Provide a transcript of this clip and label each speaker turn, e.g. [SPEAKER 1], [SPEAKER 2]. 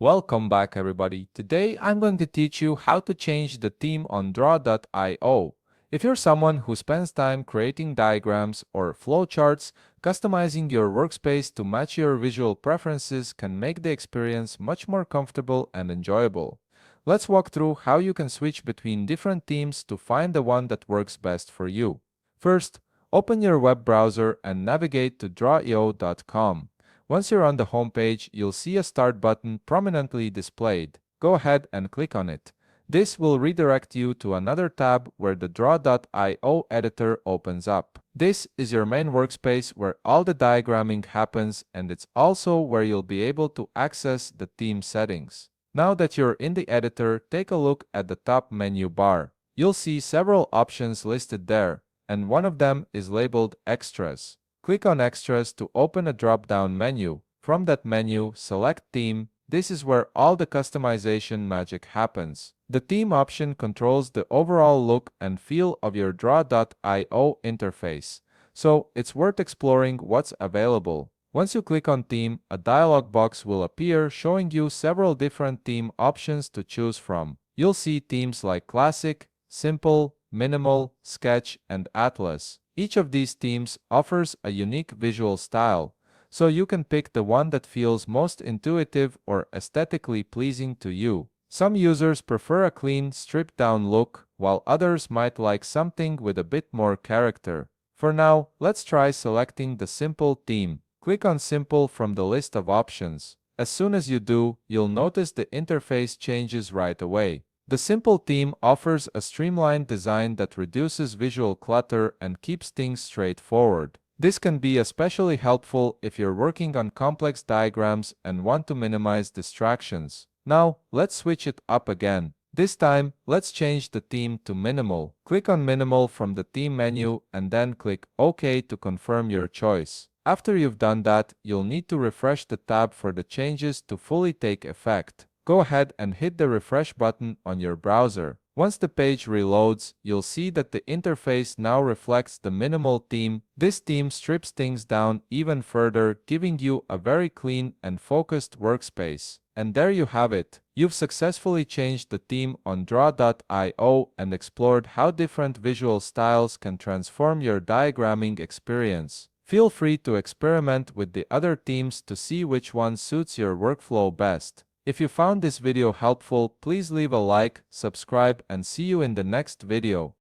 [SPEAKER 1] Welcome back everybody. Today I'm going to teach you how to change the theme on draw.io. If you're someone who spends time creating diagrams or flowcharts, customizing your workspace to match your visual preferences can make the experience much more comfortable and enjoyable. Let's walk through how you can switch between different themes to find the one that works best for you. First, open your web browser and navigate to draw.io.com. Once you're on the home page, you'll see a Start button prominently displayed. Go ahead and click on it. This will redirect you to another tab where the Draw.io editor opens up. This is your main workspace where all the diagramming happens, and it's also where you'll be able to access the theme settings. Now that you're in the editor, take a look at the top menu bar. You'll see several options listed there, and one of them is labeled Extras. Click on Extras to open a drop-down menu. From that menu, select Theme. This is where all the customization magic happens. The theme option controls the overall look and feel of your Draw.io interface, so it's worth exploring what's available. Once you click on Theme, a dialog box will appear showing you several different theme options to choose from. You'll see themes like Classic, Simple, Minimal, Sketch, and Atlas. Each of these themes offers a unique visual style, so you can pick the one that feels most intuitive or aesthetically pleasing to you. Some users prefer a clean, stripped-down look, while others might like something with a bit more character. For now, let's try selecting the Simple theme. Click on Simple from the list of options. As soon as you do, you'll notice the interface changes right away. The Simple theme offers a streamlined design that reduces visual clutter and keeps things straightforward. This can be especially helpful if you're working on complex diagrams and want to minimize distractions. Now, let's switch it up again. This time, let's change the theme to Minimal. Click on Minimal from the theme menu and then click OK to confirm your choice. After you've done that, you'll need to refresh the tab for the changes to fully take effect. Go ahead and hit the refresh button on your browser. Once the page reloads, you'll see that the interface now reflects the Minimal theme. This theme strips things down even further, giving you a very clean and focused workspace. And there you have it. You've successfully changed the theme on Draw.io and explored how different visual styles can transform your diagramming experience. Feel free to experiment with the other themes to see which one suits your workflow best. If you found this video helpful, please leave a like, subscribe, and see you in the next video.